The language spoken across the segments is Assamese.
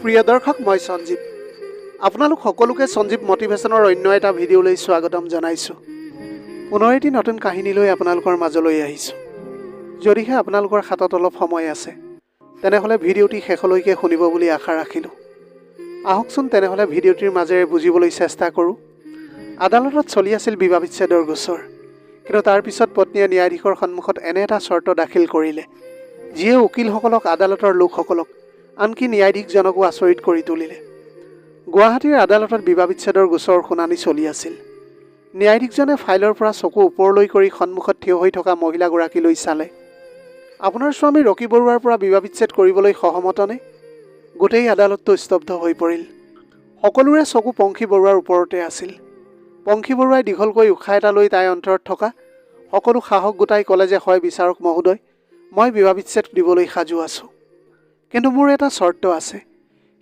প্ৰিয় দৰ্শক, মই সঞ্জীৱ। আপোনালোক সকলোকে সঞ্জীৱ মটিভেশ্যনৰ অন্য এটা ভিডিঅ'লৈ স্বাগতম জনাইছোঁ। পুনৰ এটি নতুন কাহিনী লৈ আপোনালোকৰ মাজলৈ আহিছোঁ। যদিহে আপোনালোকৰ হাতত অলপ সময় আছে, তেনেহ'লে ভিডিঅ'টি শেষলৈকে শুনিব বুলি আশা ৰাখিলোঁ। আহকচোন তেনেহ'লে ভিডিঅ'টিৰ মাজেৰে বুজিবলৈ চেষ্টা কৰোঁ। আদালতত চলি আছিল বিবাহ বিচ্ছেদৰ গোচৰ। কিন্তু তাৰ পিছত পত্নীয়ে ন্যায়াধীশৰ সন্মুখত এনে এটা চৰ্ত দাখিল কৰিলে, যিয়ে উকিলসকলক, আদালতৰ লোকসকলক, আনকি ন্যায়াধীশজনকো আচৰিত কৰি তুলিলে। গুৱাহাটীৰ আদালতত বিবাহ বিচ্ছেদৰ গোচৰৰ শুনানি চলি আছিল। ন্যায়াধীশজনে ফাইলৰ পৰা চকু ওপৰলৈ কৰি সন্মুখত থিয় হৈ থকা মহিলাগৰাকীলৈ চালে। আপোনাৰ স্বামী ৰকি বৰুৱাৰ পৰা বিবাহ বিচ্ছেদ কৰিবলৈ সহমতনে? গোটেই আদালতটো স্তব্ধ হৈ পৰিল। সকলোৰে চকু পংখী বৰুৱাৰ ওপৰতে আছিল। পংখী বৰুৱাই দীঘলকৈ উশাহ এটা লৈ তাইৰ অন্তৰত থকা সকলো সাহস গোটাই ক'লে যে, হয় বিচাৰক মহোদয়, মই বিবাহ বিচ্ছেদ দিবলৈ সাজু আছোঁ। কিন্তু মোৰ এটা চৰ্ত আছে।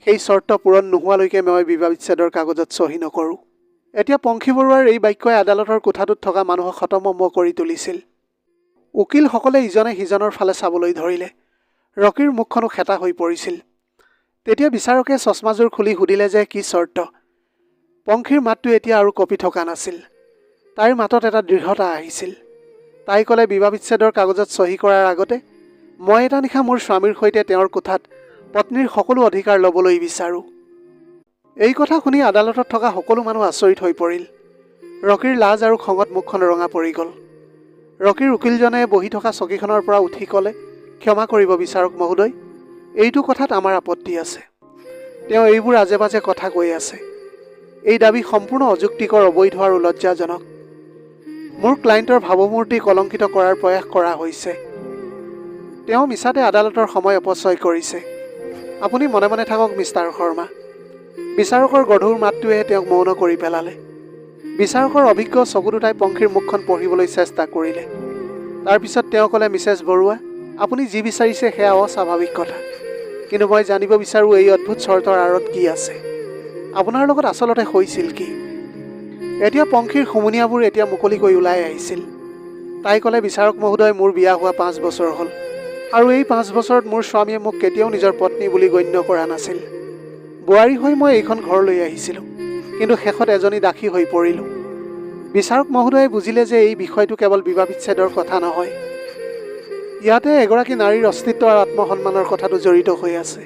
সেই চৰ্ত পূৰণ নোহোৱালৈকে মই বিবাহ বিচ্ছেদৰ কাগজত চহী নকৰোঁ। এতিয়া পংখী বৰুৱাৰ এই বাক্যই আদালতৰ কোঠাটোত থকা মানুহক হতভম্ব কৰি তুলিছিল। উকিলসকলে ইজনে সিজনৰ ফালে চাবলৈ ধৰিলে। ৰকিৰ মুখখনো খেটা হৈ পৰিছিল। তেতিয়া বিচাৰকে চশমাযোৰ খুলি সুধিলে যে, কি চৰ্ত? পংখীৰ মাতটো এতিয়া আৰু কঁপি থকা নাছিল। তাইৰ মাতত এটা দৃঢ়তা আহিছিল। তাই ক'লে, বিবাহ বিচ্ছেদৰ কাগজত চহী কৰাৰ আগতে মই এটা নিশা মোৰ স্বামীৰ সৈতে তেওঁৰ কোঠাত পত্নীৰ সকলো অধিকাৰ ল'বলৈ বিচাৰোঁ। এই কথা শুনি আদালতত থকা সকলো মানুহ আচৰিত হৈ পৰিল। ৰকিৰ লাজ আৰু খঙত মুখখন ৰঙা পৰি গ'ল। ৰকিৰ উকিলজনে বহি থকা চকীখনৰ পৰা উঠি ক'লে, ক্ষমা কৰিব বিচাৰক মহোদয়, এইটো কথাত আমাৰ আপত্তি আছে। তেওঁ এইবোৰ আজে বাজে কথা কৈ আছে। এই দাবী সম্পূৰ্ণ অযুক্তিকৰ, অবৈধ আৰু লজ্জাজনক। মোৰ ক্লায়েণ্টৰ ভাৱমূৰ্তি কলংকিত কৰাৰ প্ৰয়াস কৰা হৈছে। তেওঁ মিছাতে আদালতৰ সময় অপচয় কৰিছে। আপুনি মনে মনে থাকক মিষ্টাৰ শৰ্মা। বিচাৰকৰ গধুৰ মাতটোৱে তেওঁক মৌন কৰি পেলালে। বিচাৰকৰ অভিজ্ঞ চকু দুটাই পংখীৰ মুখখন পঢ়িবলৈ চেষ্টা কৰিলে। তাৰপিছত তেওঁ ক'লে, মিছেছ বৰুৱা, আপুনি যি বিচাৰিছে সেয়া অস্বাভাৱিক কথা। কিন্তু মই জানিব বিচাৰোঁ এই অদ্ভুত চৰ্তৰ আঁৰত কি আছে। আপোনাৰ লগত আচলতে হৈছিল কি? এতিয়া পংখীৰ হুমুনিয়াবোৰ এতিয়া মুকলিকৈ ওলাই আহিছিল। তাই ক'লে, বিচাৰক মহোদয়, মোৰ বিয়া হোৱা 5 বছৰ হ'ল। আৰু এই 5 বছৰত মোৰ স্বামীয়ে মোক কেতিয়াও নিজৰ পত্নী বুলি গণ্য কৰা নাছিল। বোৱাৰী হৈ মই এইখন ঘৰলৈ আহিছিলোঁ, কিন্তু শেষত এজনী দাসী হৈ পৰিলোঁ। বিচাৰক মহোদয়ে বুজিলে যে এই বিষয়টো কেৱল বিবাহ বিচ্ছেদৰ কথা নহয়। ইয়াতে এগৰাকী নাৰীৰ অস্তিত্ব আৰু আত্মসন্মানৰ কথাটো জড়িত হৈ আছে।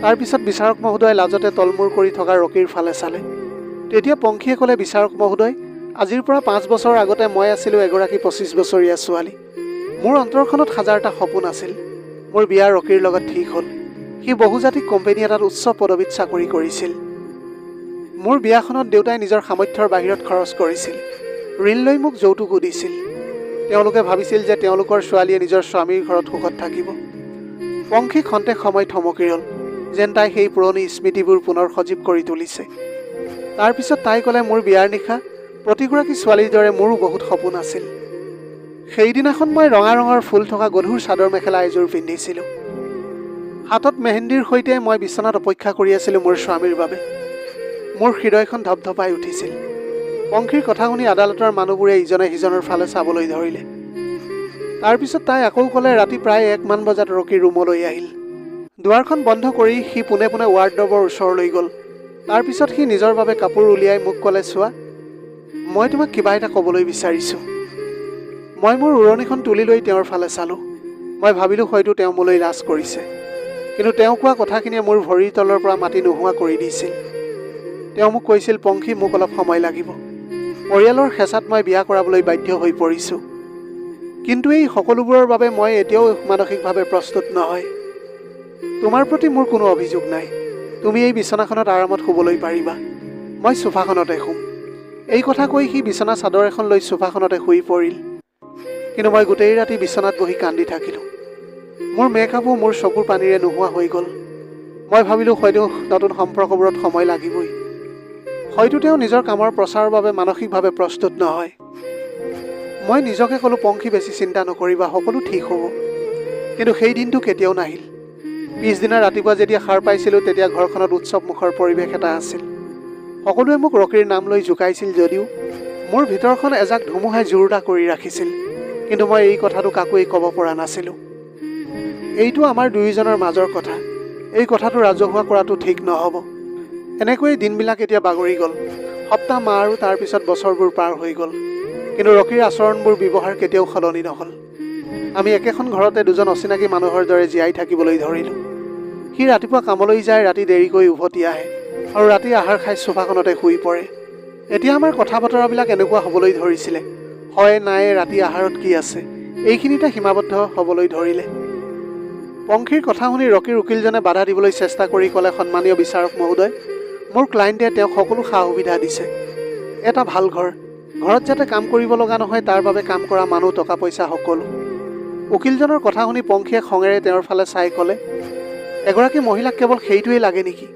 তাৰপিছত বিচাৰক মহোদয়ে লাজতে তলমূৰ কৰি থকা ৰকিৰ ফালে চালে। তেতিয়া পংখীয়ে ক'লে, বিচাৰক মহোদয়, আজিৰ পৰা 5 বছৰ আগতে মই আছিলোঁ এগৰাকী 25 বছৰীয়া ছোৱালী। মোৰ অন্তৰখনত হাজাৰটা সপোন আছিল। মোৰ বিয়া ৰকিৰ লগত ঠিক হ'ল। সি বহুজাতিক কোম্পানী এটাত উচ্চ পদবীত চাকৰি কৰিছিল। মোৰ বিয়াখনত দেউতাই নিজৰ সামৰ্থ্যৰ বাহিৰত খৰচ কৰিছিল। ঋণ লৈ মোক যৌতুকো দিছিল। তেওঁলোকে ভাবিছিল যে তেওঁলোকৰ ছোৱালীয়ে নিজৰ স্বামীৰ ঘৰত সুখত থাকিব। পংখী খন্তেক সময় থমকি ৰ'ল, যেন তাই সেই পুৰণি স্মৃতিবোৰ পুনৰ সজীৱ কৰি তুলিছে। তাৰপিছত তাই ক'লে, মোৰ বিয়াৰ নিশা প্ৰতিগৰাকী ছোৱালীৰ দৰে মোৰো বহুত সপোন আছিল। সেইদিনাখন মই ৰঙা ৰঙৰ ফুল থকা গধুৰ চাদৰ মেখেলা এযোৰ পিন্ধিছিলোঁ। হাতত মেহেন্দিৰ সৈতে মই বিচনাত অপেক্ষা কৰি আছিলোঁ মোৰ স্বামীৰ বাবে। মোৰ হৃদয়খন ধপধপাই উঠিছিল। পংখীৰ কথা শুনি আদালতৰ মানুহবোৰে ইজনে সিজনৰ ফালে চাবলৈ ধৰিলে। তাৰপিছত তাই আকৌ ক'লে, ৰাতি প্ৰায় 1 মান বজাত ৰকি ৰুমলৈ আহিল। দুৱাৰখন বন্ধ কৰি সি পোনে পোনে ৱাৰ্ডৰবৰ ওচৰলৈ গ'ল। তাৰপিছত সি নিজৰ বাবে কাপোৰ উলিয়াই মোক ক'লে, চোৱা, মই তোমাক কিবা এটা ক'বলৈ বিচাৰিছোঁ। মই মোৰ উৰণিখন তুলি লৈ তেওঁৰ ফালে চালোঁ। মই ভাবিলোঁ হয়তো তেওঁ মোলৈ লাজ কৰিছে। কিন্তু তেওঁ কোৱা কথাখিনিয়ে মোৰ ভৰিৰ তলৰ পৰা মাটি নোহোৱা কৰি দিছিল। তেওঁ মোক কৈছিল, পংখী, মোক অলপ সময় লাগিব। পৰিয়ালৰ হেঁচাত মই বিয়া কৰাবলৈ বাধ্য হৈ পৰিছোঁ। কিন্তু এই সকলোবোৰৰ বাবে মই এতিয়াও মানসিকভাৱে প্ৰস্তুত নহয়। তোমাৰ প্ৰতি মোৰ কোনো অভিযোগ নাই। তুমি এই বিচনাখনত আৰামত শুবলৈ পাৰিবা। মই চোফাখনতে শুম। এই কথা কৈ সি বিচনা চাদৰ এখন লৈ চোফাখনতে শুই পৰিল। কিন্তু মই গোটেই ৰাতি বিচনাত বহি কান্দি থাকিলোঁ। মোৰ মেকআপো মোৰ চকুৰ পানীৰে নোহোৱা হৈ গ'ল। মই ভাবিলোঁ হয়তো নতুন সম্পৰ্কবোৰত সময় লাগিবই। হয়তো তেওঁ নিজৰ কামৰ প্ৰচাৰৰ বাবে মানসিকভাৱে প্ৰস্তুত নহয়। মই নিজকে ক'লোঁ, পংখী, বেছি চিন্তা নকৰিবা, সকলো ঠিক হ'ব। কিন্তু সেই দিনটো কেতিয়াও নাহিল। পিছদিনা ৰাতিপুৱা যেতিয়া সাৰ পাইছিলোঁ, তেতিয়া ঘৰখনত উৎসৱমুখৰ পৰিৱেশ এটা আছিল। সকলোৱে মোক ৰকিৰ নাম লৈ জোকাইছিল যদিও মোৰ ভিতৰখন এজাক ধুমুহাই জোৰোলা কৰি ৰাখিছিল। কিন্তু মই এই কথাটো কাকোৱেই ক'ব পৰা নাছিলোঁ। এইটো আমাৰ দুয়োজনৰ মাজৰ কথা। এই কথাটো ৰাজহুৱা কৰাটো ঠিক নহ'ব। এনেকৈয়ে দিনবিলাক এতিয়া বাগৰি গ'ল। সপ্তাহ, মাহ আৰু তাৰ পিছত বছৰবোৰ পাৰ হৈ গ'ল। কিন্তু ৰকীৰ আচৰণবোৰ, ব্যৱহাৰ কেতিয়াও সলনি নহ'ল। আমি একেখন ঘৰতে দুজন অচিনাকি মানুহৰ দৰে জীয়াই থাকিবলৈ ধৰিলোঁ। সি ৰাতিপুৱা কামলৈ যায়, ৰাতি দেৰিকৈ উভতি আহে আৰু ৰাতি আহাৰ খাই সোফাখনতে শুই পৰে। এতিয়া আমাৰ কথা বতৰাবিলাক এনেকুৱা হ'বলৈ ধৰিছিলে, হয় নাই, ৰাতি আহাৰত কি আছে, এইখিনিতে সীমাবদ্ধ হ'বলৈ ধৰিলে। পংখীৰ কথা শুনি ৰকীৰ উকিলজনে বাধা দিবলৈ চেষ্টা কৰি ক'লে, সন্মানীয় বিচাৰক মহোদয়, মোৰ ক্লায়েণ্টে তেওঁক সকলো সা সুবিধা দিছে। এটা ভাল ঘৰ, ঘৰত যাতে কাম কৰিব লগা নহয় তাৰ বাবে কাম কৰা মানুহ, টকা পইচা সকলো। উকিলজনৰ কথা শুনি পংখীয়ে খঙেৰে তেওঁৰ ফালে চাই ক'লে, এগৰাকী মহিলাক কেৱল সেইটোৱেই লাগে নেকি?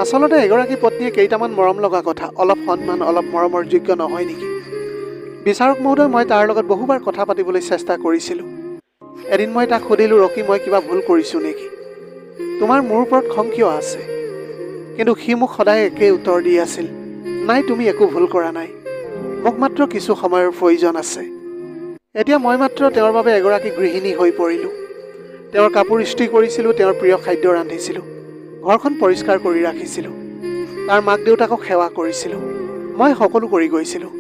আচলতে এগৰাকী পত্নীয়ে কেইটামান মৰম লগা কথা, অলপ সন্মান, অলপ মৰমৰ যোগ্য নহয় নেকি? বিচাৰক মহোদয়, মই তাৰ লগত বহুবাৰ কথা পাতিবলৈ চেষ্টা কৰিছিলোঁ। এদিন মই তাক সুধিলোঁ, ৰকী, মই কিবা ভুল কৰিছোঁ নেকি? তোমাৰ মোৰ ওপৰত খং কিয় আছে? কিন্তু সি মোক সদায় একেই উত্তৰ দি আছিল, নাই, তুমি একো ভুল কৰা নাই, মোক মাত্ৰ কিছু সময়ৰ প্ৰয়োজন আছে। এতিয়া মই মাত্ৰ তেওঁৰ বাবে এগৰাকী গৃহিণী হৈ পৰিলোঁ। তেওঁৰ কাপোৰ ইস্ত্ৰি কৰিছিলোঁ, তেওঁৰ প্ৰিয় খাদ্য ৰান্ধিছিলোঁ, ঘৰখন পৰিষ্কাৰ কৰি ৰাখিছিলোঁ, তাৰ মাক দেউতাকক সেৱা কৰিছিলোঁ। মই সকলো কৰি গৈছিলোঁ।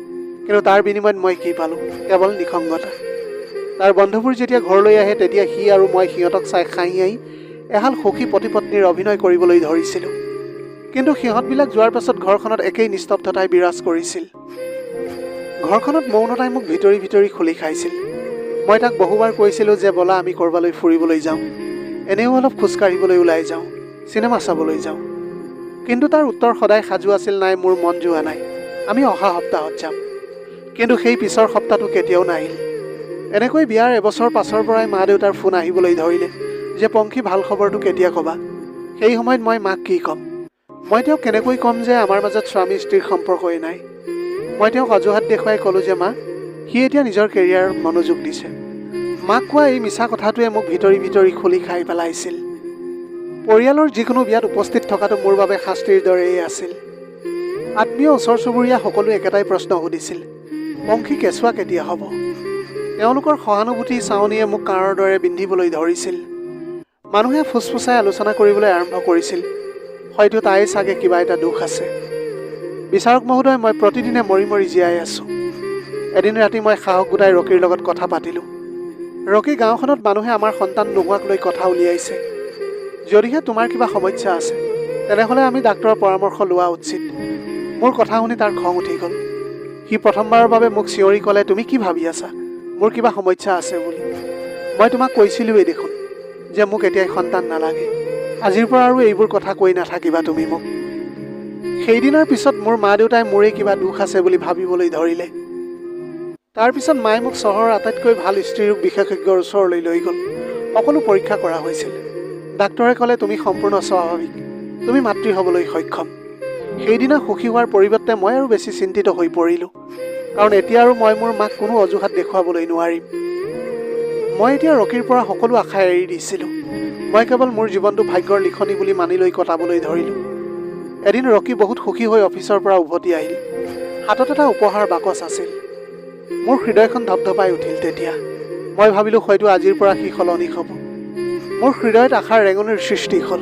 কিন্তু তাৰ বিনিময়ত মই কি পালোঁ? কেৱল নিসংগতা। তাৰ বন্ধুবোৰ যেতিয়া ঘৰলৈ আহে তেতিয়া সি আৰু মই সিহঁতক চাই হাঁহি এহাল সুখী পতি পত্নীৰ অভিনয় কৰিবলৈ ধৰিছিলোঁ। কিন্তু সিহঁতবিলাক যোৱাৰ পাছত ঘৰখনত একেই নিস্তব্ধতাই বিৰাজ কৰিছিল। ঘৰখনত মৌনতাই মোক ভিতৰি ভিতৰি খুলি খাইছিল। মই তাক বহুবাৰ কৈছিলোঁ যে ব'লা আমি ক'ৰবালৈ ফুৰিবলৈ যাওঁ, এনেও অলপ খোজকাঢ়িবলৈ ওলাই যাওঁ, চিনেমা চাবলৈ যাওঁ। কিন্তু তাৰ উত্তৰ সদায় সাজু আছিল, নাই, মোৰ মন যোৱা নাই, আমি অহা সপ্তাহত যাম। কিন্তু সেই পিছৰ সপ্তাহটো কেতিয়াও নাহিল। এনেকৈ বিয়াৰ এবছৰ পাছৰ পৰাই মা দেউতাৰ ফোন আহিবলৈ ধৰিলে যে পংখী, ভাল খবৰটো কেতিয়া ক'বা? সেই সময়ত মই মাক কি ক'ম? মই তেওঁক কেনেকৈ ক'ম যে আমাৰ মাজত স্বামী স্ত্ৰীৰ সম্পৰ্কই নাই? মই তেওঁক অজুহাত দেখুৱাই ক'লোঁ যে মা, সি এতিয়া নিজৰ কেৰিয়াৰত মনোযোগ দিছে। মাক কোৱা এই মিছা কথাটোৱে মোক ভিতৰি ভিতৰি খুলি খাই পেলাইছিল। পৰিয়ালৰ যিকোনো বিয়াত উপস্থিত থকাটো মোৰ বাবে শাস্তিৰ দৰেই আছিল। আত্মীয়, ওচৰ চুবুৰীয়া সকলোৱে একেটাই প্ৰশ্ন সুধিছিল, পংখী কেঁচুৱা কেতিয়া হ'ব? তেওঁলোকৰ সহানুভূতি চাৱনিয়ে মোক কাঁড়ৰ দৰে বিন্ধিবলৈ ধৰিছিল। মানুহে ফুচফুচাই আলোচনা কৰিবলৈ আৰম্ভ কৰিছিল, হয়তো তাই চাগে কিবা এটা দুখ আছে। বিচাৰক মহোদয়, মই প্ৰতিদিনে মৰি মৰি জীয়াই আছোঁ। এদিন ৰাতি মই সাহস গোটাই ৰকীৰ লগত কথা পাতিলোঁ। ৰকী, গাঁওখনত মানুহে আমাৰ সন্তান নোহোৱাক লৈ কথা উলিয়াইছে। যদিহে তোমাৰ কিবা সমস্যা আছে তেনেহ'লে আমি ডাক্তৰৰ পৰামৰ্শ লোৱা উচিত। মোৰ কথা শুনি তাৰ খং উঠি গ'ল। সি প্ৰথমবাৰৰ বাবে মোক চিঞৰি ক'লে, তুমি কি ভাবি আছা মোৰ কিবা সমস্যা আছে বুলি? মই তোমাক কৈছিলোঁৱেই দেখোন যে মোক এতিয়াই সন্তান নালাগে। আজিৰ পৰা আৰু এইবোৰ কথা কৈ নাথাকিবা তুমি মোক। সেইদিনাৰ পিছত মোৰ মা দেউতাই মোৰে কিবা দুখ আছে বুলি ভাবিবলৈ ধৰিলে। তাৰপিছত মায়ে মোক চহৰৰ আটাইতকৈ ভাল স্ত্ৰীৰোগ বিশেষজ্ঞৰ ওচৰলৈ লৈ গ'ল। সকলো পৰীক্ষা কৰা হৈছিল। ডাক্তৰে ক'লে, তুমি সম্পূৰ্ণ স্বাভাৱিক, তুমি মাতৃ হ'বলৈ সক্ষম। সেইদিনা সুখী হোৱাৰ পৰিৱৰ্তে মই আৰু বেছি চিন্তিত হৈ পৰিলোঁ, কাৰণ এতিয়া আৰু মই মোৰ মাক কোনো অজুহাত দেখুৱাবলৈ নোৱাৰিম। মই এতিয়া ৰকীৰ পৰা সকলো আশা এৰি দিছিলোঁ। মই কেৱল মোৰ জীৱনটো ভাগ্যৰ লিখনি বুলি মানি লৈ কটাবলৈ ধৰিলোঁ। এদিন ৰকী বহুত সুখী হৈ অফিচৰ পৰা উভতি আহিল। হাতত এটা উপহাৰ বাকচ আছিল। মোৰ হৃদয়খন ধপধপাই উঠিল। তেতিয়া মই ভাবিলোঁ হয়তো আজিৰ পৰা সি সলনি হ'ব। মোৰ হৃদয়ত আশাৰ ৰেঙনিৰ সৃষ্টি হ'ল।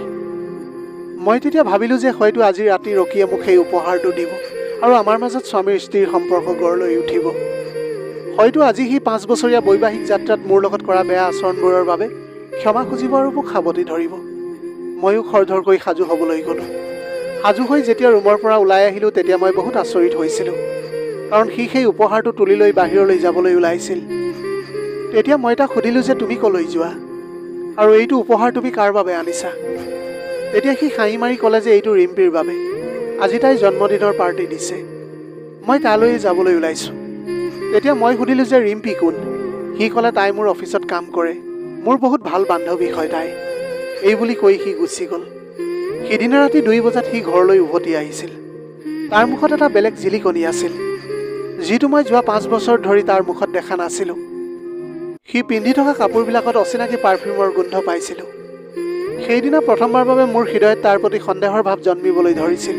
মই তেতিয়া ভাবিলোঁ যে হয়তো আজি ৰাতি ৰকীয়ে মোক সেই উপহাৰটো দিব আৰু আমাৰ মাজত স্বামীৰ স্ত্ৰীৰ সম্পৰ্ক গঢ় লৈ উঠিব। হয়তো আজি সি 5 বছৰীয়া বৈবাহিক যাত্ৰাত মোৰ লগত কৰা বেয়া আচৰণবোৰৰ বাবে ক্ষমা খুজিব আৰু মোক সাৱটি ধৰিব। ময়ো খৰধৰকৈ সাজু হ'বলৈ গ'লোঁ। সাজু হৈ যেতিয়া ৰুমৰ পৰা ওলাই আহিলোঁ তেতিয়া মই বহুত আচৰিত হৈছিলোঁ, কাৰণ সি সেই উপহাৰটো তুলি লৈ বাহিৰলৈ যাবলৈ ওলাইছিল। তেতিয়া মই তাক সুধিলোঁ যে তুমি ক'লৈ যোৱা আৰু এইটো উপহাৰ তুমি কাৰ বাবে আনিছা? তেতিয়া সি হাঁহি মাৰি ক'লে যে এইটো ৰিম্পীৰ বাবে, আজি তাই জন্মদিনৰ পাৰ্টি দিছে, মই তালৈ যাবলৈ ওলাইছোঁ। তেতিয়া মই সুধিলোঁ যে ৰিম্পী কোন? সি ক'লে, তাই মোৰ অফিচত কাম কৰে, মোৰ বহুত ভাল বান্ধৱী হয় তাই। এই বুলি কৈ সি গুচি গ'ল। সিদিনা ৰাতি 2 বজাত সি ঘৰলৈ উভতি আহিছিল। তাৰ মুখত এটা বেলেগ জিলিকনি আছিল, যিটো মই যোৱা 5 বছৰ ধৰি তাৰ মুখত দেখা নাছিলোঁ। সি পিন্ধি থকা কাপোৰবিলাকত অচিনাকি পাৰফিউমৰ গোন্ধ পাইছিলোঁ। সেইদিনা প্ৰথমবাৰৰ বাবে মোৰ হৃদয়ত তাৰ প্ৰতি সন্দেহৰ ভাৱ জন্মিবলৈ ধৰিছিল।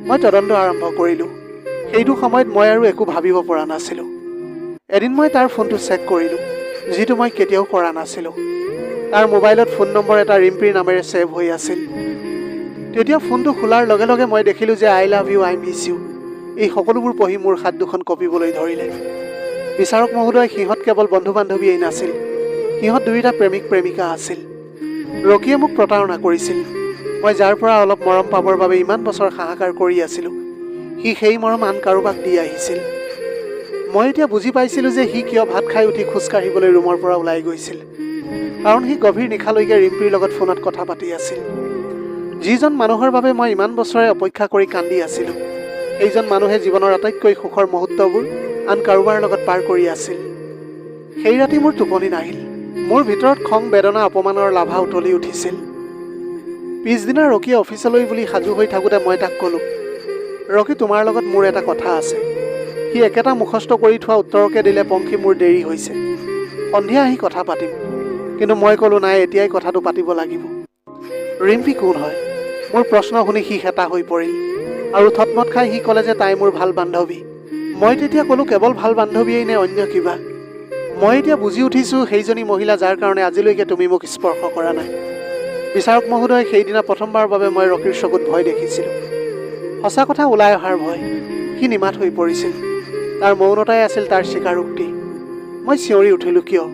মই তদন্ত আৰম্ভ কৰিলোঁ। সেইটো সময়ত মই আৰু একো ভাবিব পৰা নাছিলোঁ। এদিন মই তাৰ ফোনটো চেক কৰিলোঁ, যিটো মই কেতিয়াও কৰা নাছিলোঁ। তাৰ মোবাইলত ফোন নম্বৰ এটা ৰিম্পীৰ নামেৰে ছেভ হৈ আছিল। তেতিয়া ফোনটো খোলাৰ লগে লগে মই দেখিলোঁ যে I love you, I miss you এই সকলোবোৰ পঢ়ি মোৰ হাত দুখন কঁপিবলৈ ধৰিলে। বিচাৰক মহোদয়, সিহঁত কেৱল বন্ধু বান্ধৱীয়েই নাছিল, সিহঁত দুয়োটা প্ৰেমিক প্ৰেমিকা আছিল। ৰকীয়ে মোক প্ৰতাৰণা কৰিছিল। মই যাৰ পৰা অলপ মৰম পাবৰ বাবে ইমান বছৰ হাহাকাৰ কৰি আছিলোঁ, সি সেই মৰম আন কাৰোবাক দি আহিছিল। মই এতিয়া বুজি পাইছিলোঁ যে সি কিয় ভাত খাই উঠি খোজকাঢ়িবলৈ ৰুমৰ পৰা ওলাই গৈছিল, কাৰণ সি গভীৰ নিশালৈকে ৰিম্পীৰ লগত ফোনত কথা পাতি আছিল। যিজন মানুহৰ বাবে মই ইমান বছৰে অপেক্ষা কৰি কান্দি আছিলোঁ, সেইজন মানুহে জীৱনৰ আটাইতকৈ সুখৰ মুহূৰ্তবোৰ আন কাৰোবাৰ লগত পাৰ কৰি আছিল। সেই ৰাতি মোৰ টোপনি নাহিল। মোৰ ভিতৰত খং, বেদনা, অপমানৰ লাভা উতলি উঠিছিল। পিছদিনা ৰকীয়ে অফিচলৈ বুলি সাজু হৈ থাকোঁতে মই তাক ক'লোঁ, ৰকী, তোমাৰ লগত মোৰ এটা কথা আছে। সি একেটা মুখস্থ কৰি থোৱা উত্তৰকে দিলে, পংখী, মোৰ দেৰি হৈছে, সন্ধিয়া আহি কথা পাতিম। কিন্তু মই ক'লোঁ, নাই, এতিয়াই কথাটো পাতিব লাগিব। ৰিম্পী কোন হয়? মোৰ প্ৰশ্ন শুনি সি হেতা হৈ পৰিল আৰু থতমত খাই সি ক'লে যে তাই মোৰ ভাল বান্ধৱী। মই তেতিয়া ক'লোঁ, কেৱল ভাল বান্ধৱীয়েই নে অন্য কিবা? মই এতিয়া বুজি উঠিছোঁ সেইজনী মহিলা যাৰ কাৰণে আজিলৈকে তুমি মোক স্পৰ্শ কৰা নাই। বিচাৰক মহোদয়, সেইদিনা প্ৰথমবাৰৰ বাবে মই ৰকীৰ চকুত ভয় দেখিছিলোঁ। সঁচা কথা ওলাই অহাৰ ভয়। সি নিমাত হৈ পৰিছিল। তাৰ মৌনতাই আছিল তাৰ স্বীকাৰোক্তি। মই চিঞৰি উঠিলোঁ, কিয়?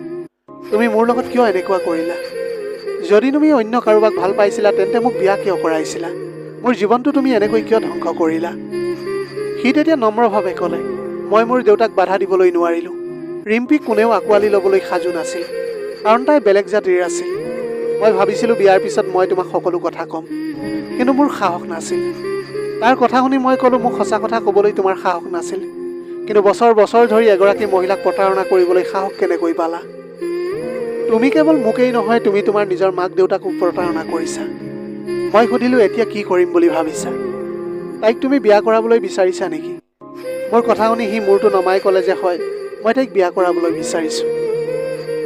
তুমি মোৰ লগত কিয় এনেকুৱা কৰিলা? যদি তুমি অন্য কাৰোবাক ভাল পাইছিলা, তেন্তে মোক বিয়া কিয় কৰাইছিলা? মোৰ জীৱনটো তুমি এনেকৈ কিয় ধ্বংস কৰিলা? সি তেতিয়া নম্ৰভাৱে ক'লে, মই মোৰ দেউতাক বাধা দিবলৈ নোৱাৰিলোঁ। ৰিম্পীক কোনেও আঁকোৱালি ল'বলৈ সাজু নাছিল, কাৰণ তাই বেলেগ জাতিৰ আছিল। মই ভাবিছিলোঁ বিয়াৰ পিছত মই তোমাক সকলো কথা ক'ম, কিন্তু মোৰ সাহস নাছিল। তাৰ কথা শুনি মই ক'লোঁ, মোক সঁচা কথা ক'বলৈ তোমাৰ সাহস নাছিল, কিন্তু বছৰ বছৰ ধৰি এগৰাকী মহিলাক প্ৰতাৰণা কৰিবলৈ সাহস কেনেকৈ পালা? তুমি কেৱল মোকেই নহয়, তুমি তোমাৰ নিজৰ মাক দেউতাকো প্ৰতাৰণা কৰিছা। মই সুধিলোঁ, এতিয়া কি কৰিম বুলি ভাবিছা? তাইক তুমি বিয়া কৰাবলৈ বিচাৰিছা নেকি? মোৰ কথা শুনি সি মূৰটো নমাই ক'লে যে হয়, মই তাইক বিয়া কৰাবলৈ বিচাৰিছোঁ।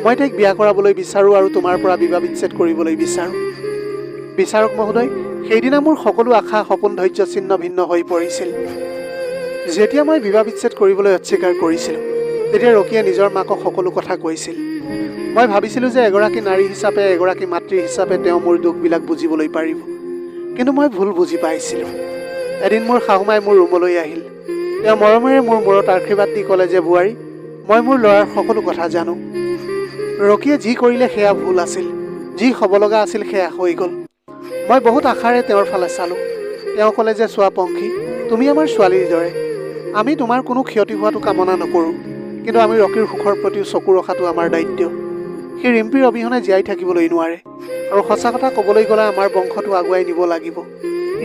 মই তাইক বিয়া কৰাবলৈ বিচাৰোঁ আৰু তোমাৰ পৰা বিবাহ বিচ্ছেদ কৰিবলৈ বিচাৰোঁ। বিচাৰক মহোদয়, সেইদিনা মোৰ সকলো আশা, সপোন, ধৈৰ্য ছিন্ন ভিন্ন হৈ পৰিছিল। যেতিয়া মই বিবাহ বিচ্ছেদ কৰিবলৈ অস্বীকাৰ কৰিছিলোঁ, তেতিয়া ৰকীয়ে নিজৰ মাকক সকলো কথা কৈছিল। মই ভাবিছিলোঁ যে এগৰাকী নাৰী হিচাপে, এগৰাকী মাতৃ হিচাপে তেওঁ মোৰ দুখবিলাক বুজিবলৈ পাৰিব, কিন্তু মই ভুল বুজি পাইছিলোঁ। এদিন মোৰ শাহুমাই মোৰ ৰুমলৈ আহিল। তেওঁ মৰমেৰে মোৰ মূৰত আশীৰ্বাদ দি ক'লে যে, বোৱাৰী, মই মোৰ ল'ৰাৰ সকলো কথা জানো। ৰকীয়ে যি কৰিলে সেয়া ভুল আছিল, যি হ'ব লগা আছিল সেয়া হৈ গ'ল। মই বহুত আশাৰে তেওঁৰ ফালে চালোঁ। তেওঁ ক'লে যে, চোৱা পংখী, তুমি আমাৰ ছোৱালীৰ দৰে। আমি তোমাৰ কোনো ক্ষতি হোৱাটো কামনা নকৰোঁ, কিন্তু আমি ৰকীৰ সুখৰ প্ৰতিও চকু ৰখাটো আমাৰ দায়িত্ব। সি ৰিম্পীৰ অবিহনে জীয়াই থাকিবলৈ নোৱাৰে, আৰু সঁচা কথা ক'বলৈ গ'লে আমাৰ বংশটো আগুৱাই নিব লাগিব।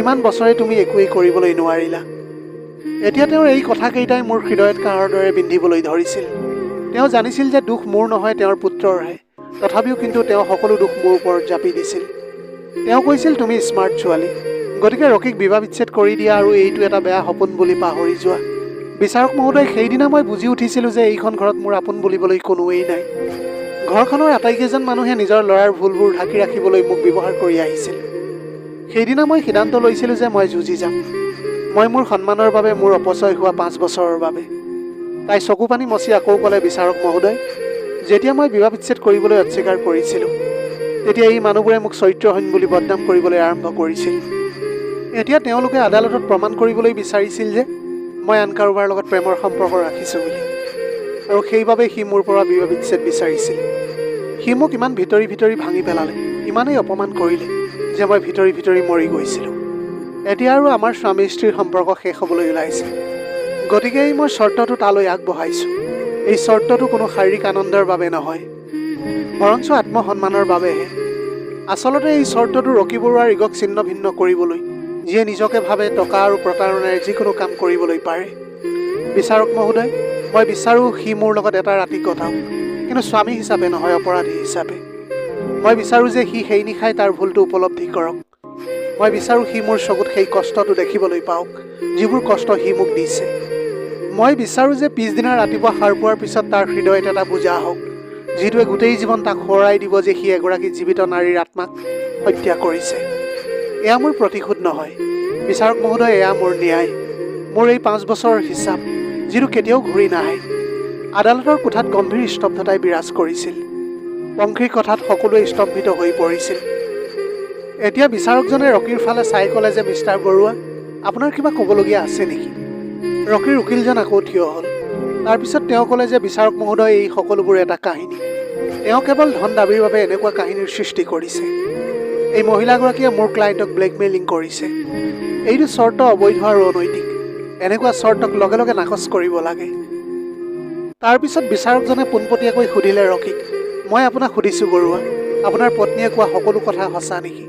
ইমান বছৰে তুমি একোৱেই কৰিবলৈ নোৱাৰিলা। এতিয়া তেওঁৰ এই কথাকেইটাই মোৰ হৃদয়ত কাঁহৰ দৰে বিন্ধিবলৈ ধৰিছিল। তেওঁ জানিছিল যে দুখ মোৰ নহয়, তেওঁৰ পুত্ৰৰহে। তথাপিও কিন্তু তেওঁ সকলো দুখ মোৰ ওপৰত জাপি দিছিল। তেওঁ কৈছিল, তুমি স্মাৰ্ট ছোৱালী, গতিকে ৰকীক বিবাহ বিচ্ছেদ কৰি দিয়া আৰু এইটো এটা বেয়া সপোন বুলি পাহৰি যোৱা। বিচাৰক মহোদয়, সেইদিনা মই বুজি উঠিছিলোঁ যে এইখন ঘৰত মোৰ আপোন বুলিবলৈ কোনোৱেই নাই। ঘৰখনৰ আটাইকেইজন মানুহে নিজৰ ল'ৰাৰ ভুলবোৰ ঢাকি ৰাখিবলৈ মোক ব্যৱহাৰ কৰি আহিছিল। সেইদিনা মই সিদ্ধান্ত লৈছিলোঁ যে মই যুঁজি যাম। মই মোৰ সন্মানৰ বাবে, মোৰ অপচয় হোৱা 5 বছৰৰ বাবে। তাই চকু পানী মচি আকৌ ক'লে, বিচাৰক মহোদয়, যেতিয়া মই বিবাহ বিচ্ছেদ কৰিবলৈ অস্বীকাৰ কৰিছিলোঁ, তেতিয়া এই মানুহবোৰে মোক চৰিত্ৰহীন বুলি বদনাম কৰিবলৈ আৰম্ভ কৰিছিল। এতিয়া তেওঁলোকে আদালতত প্ৰমাণ কৰিবলৈ বিচাৰিছিল যে মই আন কাৰোবাৰ লগত প্ৰেমৰ সম্পৰ্ক ৰাখিছোঁ বুলি, আৰু সেইবাবে সি মোৰ পৰা বিবাহ বিচ্ছেদ বিচাৰিছিল। সি মোক ইমান ভিতৰি ভিতৰি ভাঙি পেলালে, ইমানেই অপমান কৰিলে যে মই ভিতৰি ভিতৰি মৰি গৈছিলোঁ। এতিয়া আৰু আমাৰ স্বামী স্ত্ৰীৰ সম্পৰ্ক শেষ হ'বলৈ ওলাইছে, গতিকে মই চৰ্তটো তালৈ আগবঢ়াইছোঁ। এই চৰ্তটো কোনো শাৰীৰিক আনন্দৰ বাবে নহয়, বৰঞ্চ আত্মসন্মানৰ বাবেহে। আচলতে এই চৰ্তটো ৰকী বৰুৱাৰ ইগক ছিন্ন ভিন্ন কৰিবলৈ, যিয়ে নিজকে ভাবে টকা আৰু প্ৰতাৰণাৰে যিকোনো কাম কৰিবলৈ পাৰে। বিচাৰক মহোদয়, মই বিচাৰোঁ সি মোৰ লগত এটা ৰাতি কটাওক, কিন্তু স্বামী হিচাপে নহয়, অপৰাধী হিচাপে। মই বিচাৰোঁ যে সি সেই নিশাই তাৰ ভুলটো উপলব্ধি কৰক। মই বিচাৰোঁ সি মোৰ চকুত সেই কষ্টটো দেখিবলৈ পাওক, যিবোৰ কষ্ট সি মোক দিছে। মই বিচাৰোঁ যে পিছদিনা ৰাতিপুৱা সাৰ পোৱাৰ পিছত তাৰ হৃদয়ত এটা বুজা হওক, যিটোৱে গোটেই জীৱন তাক সোঁৱৰাই দিব যে সি এগৰাকী জীৱিত নাৰীৰ আত্মাক হত্যা কৰিছে। এয়া মোৰ প্ৰতিশোধ নহয় বিচাৰক মহোদয়, এয়া মোৰ ন্যায়, মোৰ এই 5 বছৰৰ হিচাপ, যিটো কেতিয়াও ঘূৰি নাহে। আদালতৰ কোঠাত গম্ভীৰ স্তব্ধতাই বিৰাজ কৰিছিল। পংখীৰ কথাত সকলোৱে স্তম্ভিত হৈ পৰিছিল। এতিয়া বিচাৰকজনে ৰকীৰ ফালে চাই ক'লে যে মিষ্টাৰ বৰুৱা, আপোনাৰ কিবা ক'বলগীয়া আছে নেকি? ৰকীৰ উকিলজন আকৌ থিয় হ'ল। তাৰপিছত তেওঁ ক'লে যে বিচাৰক মহোদয়, এই সকলোবোৰ এটা কাহিনী। তেওঁ কেৱল ধন দাবীৰ বাবে এনেকুৱা কাহিনীৰ সৃষ্টি কৰিছে। এই মহিলাগৰাকীয়ে মোৰ ক্লায়েণ্টক ব্লেকমেইলিং কৰিছে। এইটো চৰ্ত অবৈধ আৰু অনৈতিক। এনেকুৱা চৰ্তক লগে লগে নাকচ কৰিব লাগে। তাৰপিছত বিচাৰকজনে পোনপটীয়াকৈ সুধিলে ৰকীক, মই আপোনাক সুধিছোঁ বৰুৱা, আপোনাৰ পত্নীয়ে কোৱা সকলো কথা সঁচা নেকি?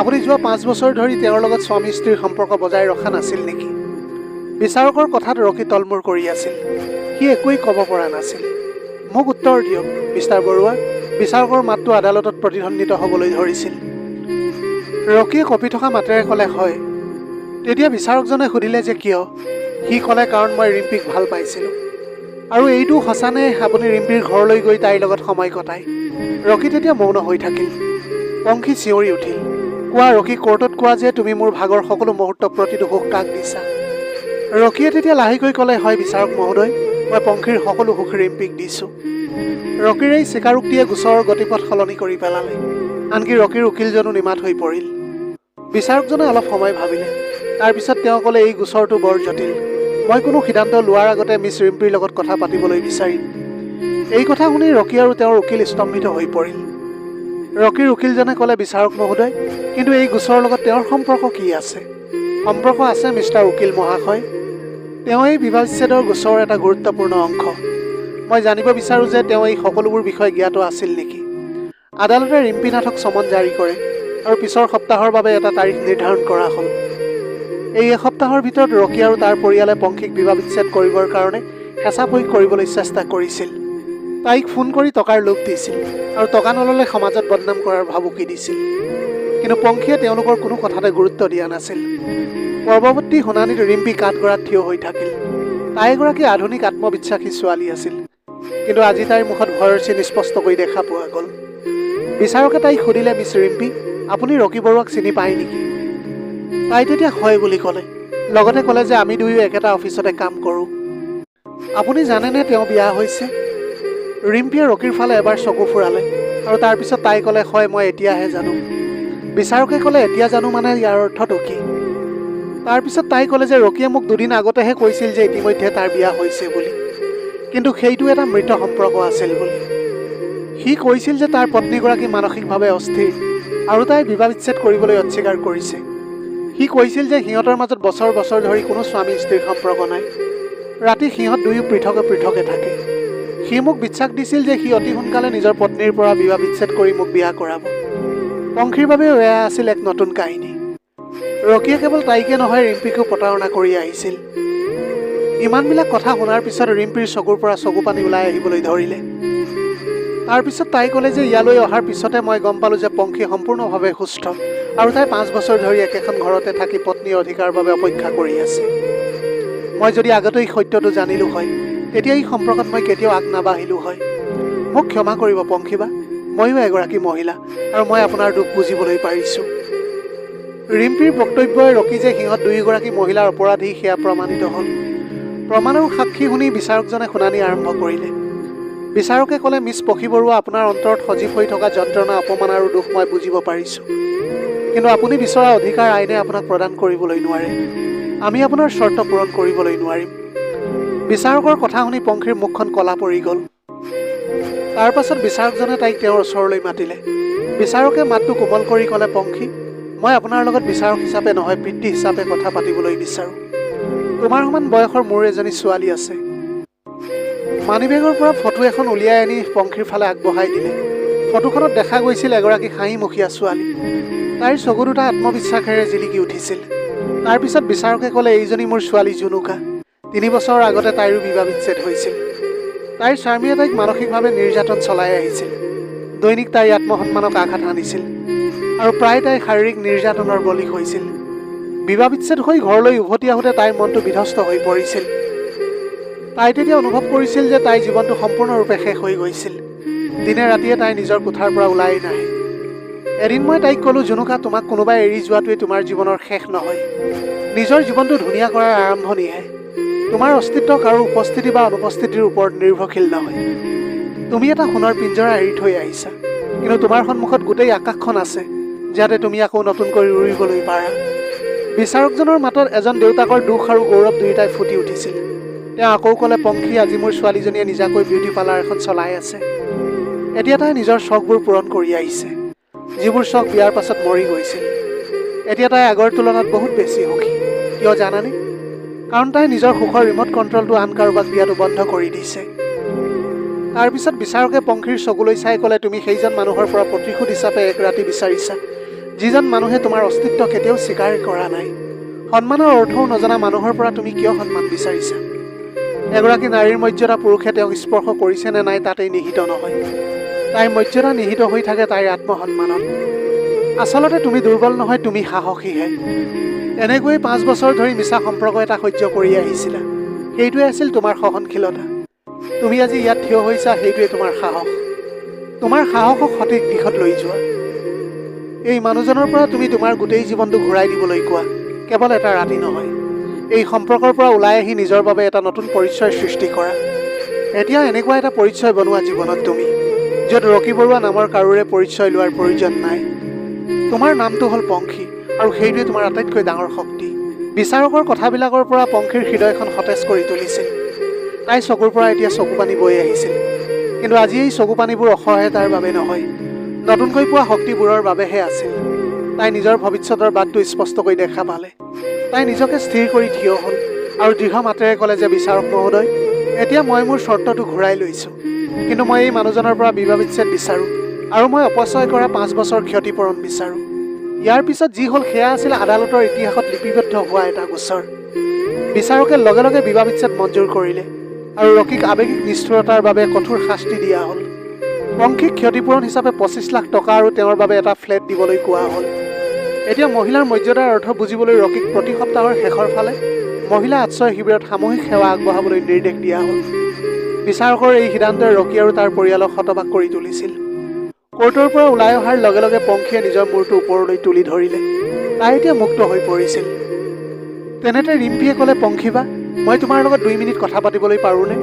আপুনি যোৱা 5 বছৰ ধৰি তেওঁৰ লগত স্বামী স্ত্ৰীৰ সম্পৰ্ক বজাই ৰখা নাছিল নেকি? বিচাৰকৰ কথাত ৰকী তলমূৰ কৰি আছিল। সি একোৱেই ক'ব পৰা নাছিল। মোক উত্তৰ দিয়ক মিষ্টাৰ বৰুৱা। বিচাৰকৰ মাতটো আদালতত প্ৰতিধ্বন্দিত হ'বলৈ ধৰিছিল। ৰকীয়ে কঁপি থকা মাতেৰে ক'লে, হয়। তেতিয়া বিচাৰকজনে সুধিলে যে কিয়? সি ক'লে, কাৰণ মই ৰিম্পীক ভাল পাইছিলোঁ। আৰু এইটো সঁচানে আপুনি ৰিম্পীৰ ঘৰলৈ গৈ তাইৰ লগত সময় কটায়? ৰকী তেতিয়া মৌন হৈ থাকিল। পংখী চিঞৰি উঠিল, কোৱা ৰকী, কোৰ্টত কোৱা যে তুমি মোৰ ভাগৰ সকলো মুহূৰ্ত প্ৰতিটো সুখ কাক দিছা। ৰকীয়ে তেতিয়া লাহেকৈ ক'লে, হয় বিচাৰক মহোদয়, মই পংখীৰ সকলো সুখ ৰিম্পীক দিছোঁ। ৰকীৰ এই স্বীকাৰোক্তিয়ে গোচৰৰ গতিপথ সলনি কৰি পেলালে। আনকি ৰকীৰ উকিলজনো নিমাত হৈ পৰিল। বিচাৰকজনে অলপ সময় ভাবিলে। তাৰপিছত তেওঁ ক'লে, এই গোচৰটো বৰ জটিল। মই কোনো সিদ্ধান্ত লোৱাৰ আগতে মিছ ৰিম্পীৰ লগত কথা পাতিবলৈ বিচাৰিম। এই কথা শুনি ৰকী আৰু তেওঁৰ উকিল স্তম্ভিত হৈ পৰিল। ৰকীৰ উকিলজনে ক'লে, বিচাৰক মহোদয়, কিন্তু এই গোচৰৰ লগত তেওঁৰ সম্পৰ্ক কি আছে? সম্পৰ্ক আছে মিষ্টাৰ উকিল মহাশয়। তেওঁ এই বিবাহ বিচ্ছেদৰ গোচৰৰ এটা গুৰুত্বপূৰ্ণ অংশ। মই জানিব বিচাৰোঁ যে তেওঁ এই সকলোবোৰ বিষয়ে জ্ঞাত আছিল নেকি? আদালতে ৰিম্পী নাথক চমন জাৰি কৰে আৰু পিছৰ সপ্তাহৰ বাবে এটা তাৰিখ নিৰ্ধাৰণ কৰা হ'ল। এই এসপ্তাহৰ ভিতৰত ৰকী আৰু তাৰ পৰিয়ালে পংখীক বিবাহ বিচ্ছেদ কৰিবৰ কাৰণে হেঁচা প্ৰয়োগ কৰিবলৈ চেষ্টা কৰিছিল। তাইক ফোন কৰি টকাৰ লোভ দিছিল আৰু টকা নল'লে সমাজত বদনাম কৰাৰ ভাবুকি দিছিল। কিন্তু পংখীয়ে তেওঁলোকৰ কোনো কথাতে গুৰুত্ব দিয়া নাছিল। পৰৱৰ্তী শুনানিত ৰিম্পী কাঠগড়াত থিয় হৈ থাকিল। তাই এগৰাকী আধুনিক আত্মবিশ্বাসী ছোৱালী আছিল। কিন্তু আজি তাইৰ মুখত ভয়ৰ চিন স্পষ্টকৈ দেখা পোৱা গ'ল। বিচাৰকে তাইক সুধিলে, মিছ ৰিম্পী, আপুনি ৰকী বৰুৱাক চিনি পায় নেকি? তাই তেতিয়া হয় বুলি ক'লে। লগতে ক'লে যে আমি দুয়ো একেটা অফিচতে কাম কৰোঁ। আপুনি জানেনে তেওঁ বিয়া হৈছে? ৰিম্পীয়ে ৰকীৰ ফালে এবাৰ চকু ফুৰালে আৰু তাৰপিছত তাই ক'লে, হয় মই এতিয়াহে জানো। বিচাৰকে ক'লে, এতিয়া জানো মানে ইয়াৰ অৰ্থটো কি? তাৰপিছত তাই ক'লে যে ৰকীয়ে মোক দুদিন আগতেহে কৈছিল যে ইতিমধ্যে তাৰ বিয়া হৈছে বুলি। কিন্তু সেইটো এটা মৃত সম্পৰ্ক আছিল বুলি। সি কৈছিল যে তাৰ পত্নীগৰাকী মানসিকভাৱে অস্থিৰ আৰু তাই বিবাহ বিচ্ছেদ কৰিবলৈ অস্বীকাৰ কৰিছে। সি কৈছিল যে সিহঁতৰ মাজত বছৰ বছৰ ধৰি কোনো স্বামী স্ত্ৰীৰ সম্পৰ্ক নাই। ৰাতি সিহঁত দুয়ো পৃথকে পৃথকে থাকে। সি মোক বিশ্বাস দিছিল যে সি অতি সোনকালে নিজৰ পত্নীৰ পৰা বিবাহ বিচ্ছেদ কৰি মোক বিয়া কৰাব। পংখীৰ বাবেও এয়া আছিল এক নতুন কাহিনী। ৰকীয়ে কেৱল তাইকে নহয় ৰিম্পীকো প্ৰতাৰণা কৰি আহিছিল। ইমানবিলাক কথা শুনাৰ পিছত ৰিম্পীৰ চকুৰ পৰা চকু পানী ওলাই আহিবলৈ ধৰিলে। তাৰপিছত তাই ক'লে যে ইয়ালৈ অহাৰ পিছতে মই গম পালোঁ যে পংখী সম্পূৰ্ণভাৱে সুস্থ আৰু তাই 5 বছৰ ধৰি একেখন ঘৰতে থাকি পত্নীৰ অধিকাৰৰ বাবে অপেক্ষা কৰি আছে। মই যদি আগতেই সত্যটো জানিলোঁ হয়, তেতিয়া এই সম্পৰ্কত মই কেতিয়াও আগ নাবাঢ়িলোঁ হয়। মোক ক্ষমা কৰিব পংখীবা, ময়ো এগৰাকী মহিলা আৰু মই আপোনাৰ দুখ বুজিবলৈ পাৰিছোঁ। ৰিম্পীৰ বক্তব্যই ৰকী যে সিহঁত দুয়োগৰাকী মহিলাৰ অপৰাধী সেয়া প্ৰমাণিত হ'ল। প্ৰমাণ আৰু সাক্ষী শুনি বিচাৰকজনে শুনানি আৰম্ভ কৰিলে। বিচাৰকে ক'লে, মিছ পখী বৰুৱা, আপোনাৰ অন্তৰত সজীৱ হৈ থকা যন্ত্ৰণা, অপমান আৰু দুখ মই বুজিব পাৰিছোঁ। কিন্তু আপুনি বিচৰা অধিকাৰ আইনে আপোনাক প্ৰদান কৰিবলৈ নোৱাৰে। আমি আপোনাৰ চৰ্ত পূৰণ কৰিবলৈ নোৱাৰিম। বিচাৰকৰ কথা শুনি পংখীৰ মুখখন কলা পৰি গ'ল। তাৰ পাছত বিচাৰকজনে তাইক তেওঁৰ ওচৰলৈ মাতিলে। বিচাৰকে মাতটো কোমল কৰি ক'লে, পংখী, মই আপোনাৰ লগত বিচাৰক হিচাপে নহয়, পিতৃ হিচাপে কথা পাতিবলৈ বিচাৰোঁ। তোমাৰ সমান বয়সৰ মোৰ এজনী ছোৱালী আছে। মানিবেগৰ পৰা ফটো এখন উলিয়াই আনি পংখীৰ ফালে আগবঢ়াই দিলে। ফটোখনত দেখা গৈছিল এগৰাকী হাঁহিমুখীয়া ছোৱালী। তাইৰ চকু দুটা আত্মবিশ্বাসেৰে জিলিকি উঠিছিল। তাৰপিছত বিচাৰকে ক'লে, এইজনী মোৰ ছোৱালী জুনুকা। 3 বছৰৰ আগতে তাইৰো বিবাহ বিচ্ছেদ হৈছিল। তাইৰ স্বামীয়ে তাইক মানসিকভাৱে নিৰ্যাতন চলাই আহিছিল। দৈনিক তাইৰ আত্মসন্মানক আঘাত আনিছিল আৰু প্ৰায় তাই শাৰীৰিক নিৰ্যাতনৰ বলি হৈছিল। বিবাহ বিচ্ছেদ হৈ ঘৰলৈ উভতি আহোঁতে তাইৰ মনটো বিধ্বস্ত হৈ পৰিছিল। তাই তেতিয়া অনুভৱ কৰিছিল যে তাইৰ জীৱনটো সম্পূৰ্ণৰূপে শেষ হৈ গৈছিল। দিনে ৰাতিয়ে তাই নিজৰ কোঠাৰ পৰা ওলাই নাহে। এদিন মই তাইক ক'লোঁ, জুনুকা, তোমাক কোনোবাই এৰি যোৱাটোৱে তোমাৰ জীৱনৰ শেষ নহয়। নিজৰ জীৱনটো ধুনীয়া কৰাৰ আৰম্ভণিহে। তোমাৰ অস্তিত্ব কাৰো উপস্থিতি বা অনুপস্থিতিৰ ওপৰত নিৰ্ভৰশীল নহয়। তুমি এটা সোণৰ পিঞ্জৰা এৰি থৈ আহিছা, কিন্তু তোমাৰ সন্মুখত গোটেই আকাশখন আছে যাতে তুমি আকৌ নতুনকৈ উৰিবলৈ পাৰা। বিচাৰকজনৰ মাতত এজন দেউতাকৰ দুখ আৰু গৌৰৱ দুয়োটাই ফুটি উঠিছিল। তেওঁ আকৌ ক'লে, পংখী, আজি মোৰ ছোৱালীজনীয়ে নিজাকৈ বিউটি পাৰ্লাৰ এখন চলাই আছে। এতিয়া তাই নিজৰ চখবোৰ পূৰণ কৰি আহিছে, যিবোৰ চখ বিয়াৰ পাছত মৰি গৈছিল। এতিয়া তাই আগৰ তুলনাত বহুত বেছি সুখী। কিয় জানানে? কাৰণ তাই নিজৰ সুখৰ ৰিম'ট কণ্ট্ৰলটো আন কাৰোবাক দিয়াটো বন্ধ কৰি দিছে। তাৰপিছত বিচাৰকে পংখীৰ চকুলৈ চাই ক'লে, তুমি সেইজন মানুহৰ পৰা প্ৰতিশোধ হিচাপে এক ৰাতি বিচাৰিছা, যিজন মানুহে তোমাৰ অস্তিত্ব কেতিয়াও স্বীকাৰ কৰা নাই। সন্মানৰ অৰ্থও নজনা মানুহৰ পৰা তুমি কিয় সন্মান বিচাৰিছা? এগৰাকী নাৰীৰ মৰ্যাদা পুৰুষে তেওঁক স্পৰ্শ কৰিছে নে নাই তাতেই নিহিত নহয়। তাইৰ মৰ্যাদা নিহিত হৈ থাকে তাইৰ আত্মসন্মানত। আচলতে তুমি দুৰ্বল নহয়, তুমি সাহসীহে। এনেকৈয়ে 5 বছৰ ধৰি মিছা সম্পৰ্ক এটা সহ্য কৰি আহিছিলা। সেইটোৱে আছিল তোমাৰ সহনশীলতা। তুমি আজি ইয়াত থিয় হৈছা, সেইটোৱে তোমাৰ সাহস। তোমাৰ সাহসক সঠিক দিশত লৈ যোৱা। এই মানুহজনৰ পৰা তুমি তোমাৰ গোটেই জীৱনটো ঘূৰাই দিবলৈ কোৱা, কেৱল এটা ৰাতি নহয়। এই সম্পৰ্কৰ পৰা ওলাই আহি নিজৰ বাবে এটা নতুন পৰিচয় সৃষ্টি কৰা। এতিয়া এনেকুৱা এটা পৰিচয় বনোৱা জীৱনত তুমি, য'ত ৰকি বৰুৱা নামৰ কাৰোৰে পৰিচয় লোৱাৰ প্ৰয়োজন নাই। তোমাৰ নামটো হ'ল পংখী, আৰু সেইটোৱে তোমাৰ আটাইতকৈ ডাঙৰ শক্তি। বিচাৰকৰ কথাবিলাকৰ পৰা পংখীৰ হৃদয়খন সতেজ কৰি তুলিছিল। তাই চকুৰ পৰা এতিয়া চকু পানী বৈ আহিছিল। কিন্তু আজি এই চকু পানীবোৰ অসহায়তাৰ বাবে নহয়, নতুনকৈ পোৱা শক্তিবোৰৰ বাবেহে আছিল। তাই নিজৰ ভৱিষ্যতৰ বাটটো স্পষ্টকৈ দেখা পালে। তাই নিজকে স্থিৰ কৰি থিয় হ'ল আৰু দৃঢ় মাতেৰে ক'লে যে, বিচাৰক মহোদয়, এতিয়া মই মোৰ চৰ্তটো ঘূৰাই লৈছোঁ। কিন্তু মই এই মানুহজনৰ পৰা বিবাহ বিচ্ছেদ বিচাৰোঁ, আৰু মই অপচয় কৰা 5 বছৰ ক্ষতিপূৰণ বিচাৰোঁ। ইয়াৰ পিছত যি হ'ল সেয়া আছিল আদালতৰ ইতিহাসত লিপিবদ্ধ হোৱা এটা গোচৰ। বিচাৰকে লগে লগে বিবাহ বিচ্ছেদ মঞ্জুৰ কৰিলে, আৰু ৰকিক আৱেগিক নিষ্ঠুৰতাৰ বাবে কঠোৰ শাস্তি দিয়া হ'ল। পংখীক ক্ষতিপূৰণ হিচাপে 25 লাখ টকা আৰু তেওঁৰ বাবে এটা ফ্লেট দিবলৈ কোৱা হ'ল। এতিয়া মহিলাৰ মৰ্যাদাৰ অৰ্থ বুজিবলৈ ৰকিক প্ৰতি সপ্তাহৰ শেষৰ ফালে মহিলা আশ্ৰয় শিবিৰত সামূহিক সেৱা আগবঢ়াবলৈ নিৰ্দেশ দিয়া হ'ল। বিচাৰকৰ এই সিদ্ধান্তই ৰকি আৰু তাৰ পৰিয়ালক হতবাক কৰি তুলিছিল। কোৰ্টৰ পৰা ওলাই অহাৰ লগে লগে পংখীয়ে নিজৰ মূৰটো ওপৰলৈ তুলি ধৰিলে। তাই এতিয়া মুক্ত হৈ পৰিছিল। তেনেতে ৰিম্পীয়ে ক'লে, পংখী বা, মই তোমাৰ লগত 2 মিনিট কথা পাতিবলৈ পাৰোঁনে?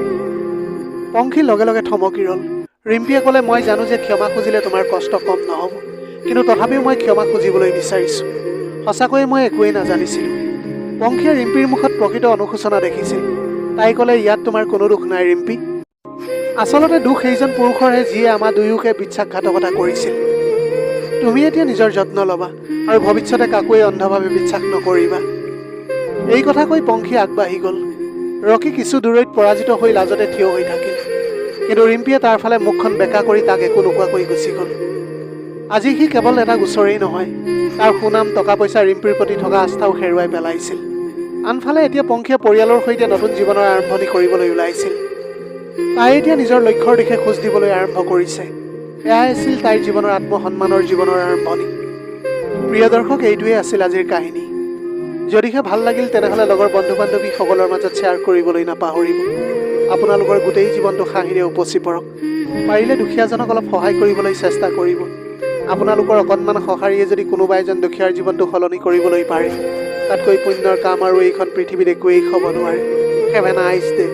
পংখী লগে লগে থমকি ৰ'ল। ৰিম্পীয়ে ক'লে, মই জানো যে ক্ষমা খুজিলে তোমাৰ কষ্ট কম নহ'ব, কিন্তু তথাপিও মই ক্ষমা খুজিবলৈ বিচাৰিছোঁ। সঁচাকৈয়ে মই একোৱেই নাজানিছিলোঁ। পংখীয়ে ৰিম্পীৰ মুখত প্ৰকৃত অনুশোচনা দেখিছিল। তাই ক'লে, ইয়াত তোমাৰ কোনো দুখ নাই ৰিম্পী। আচলতে দুখ সেইজন পুৰুষৰহে যিয়ে আমাৰ দুয়োকে বিশ্বাসঘাতকতা কৰিছিল। তুমি এতিয়া নিজৰ যত্ন ল'বা, আৰু ভৱিষ্যতে কাকোৱে অন্ধভাৱে বিশ্বাস নকৰিবা। এই কথা কৈ পংখী আগবাঢ়ি গ'ল। ৰকি কিছু দূৰৈত পৰাজিত হৈ লাজতে থিয় হৈ থাকিল। কিন্তু ৰিম্পীয়ে তাৰ ফালে মুখখন বেকা কৰি তাক একো নোকোৱাকৈ গুচি গ'ল। আজি সি কেৱল এটা গোচৰেই নহয়, তাৰ সুনাম, টকা পইচা, ৰিম্পীৰ প্ৰতি থকা আস্থাও হেৰুৱাই পেলাইছিল। আনফালে এতিয়া পংখীয়ে পৰিয়ালৰ সৈতে নতুন জীৱনৰ আৰম্ভণি কৰিবলৈ ওলাইছিল। তাই এতিয়া নিজৰ লক্ষ্যৰ দিশে খোজ দিবলৈ আৰম্ভ কৰিছে। এয়াই আছিল তাইৰ জীৱনৰ আত্মসন্মানৰ জীৱনৰ আৰম্ভণি। প্ৰিয় দৰ্শক, এইটোৱে আছিল আজিৰ কাহিনী। যদিহে ভাল লাগিল তেনেহ'লে লগৰ বন্ধু বান্ধৱীসকলৰ মাজত শ্বেয়াৰ কৰিবলৈ নাপাহৰিব। আপোনালোকৰ গোটেই জীৱনটো হাঁহিৰে উপচি পৰক। পাৰিলে দুখীয়াজনক অলপ সহায় কৰিবলৈ চেষ্টা কৰিব। আপোনালোকৰ অকণমান সঁহাৰিয়ে যদি কোনোবা এজন দুখীয়াৰ জীৱনটো সলনি কৰিবলৈ পাৰে, তাতকৈ পুণ্যৰ কাম আৰু এইখন পৃথিৱীত একোৱেই হ'ব নোৱাৰে। Have a nice day.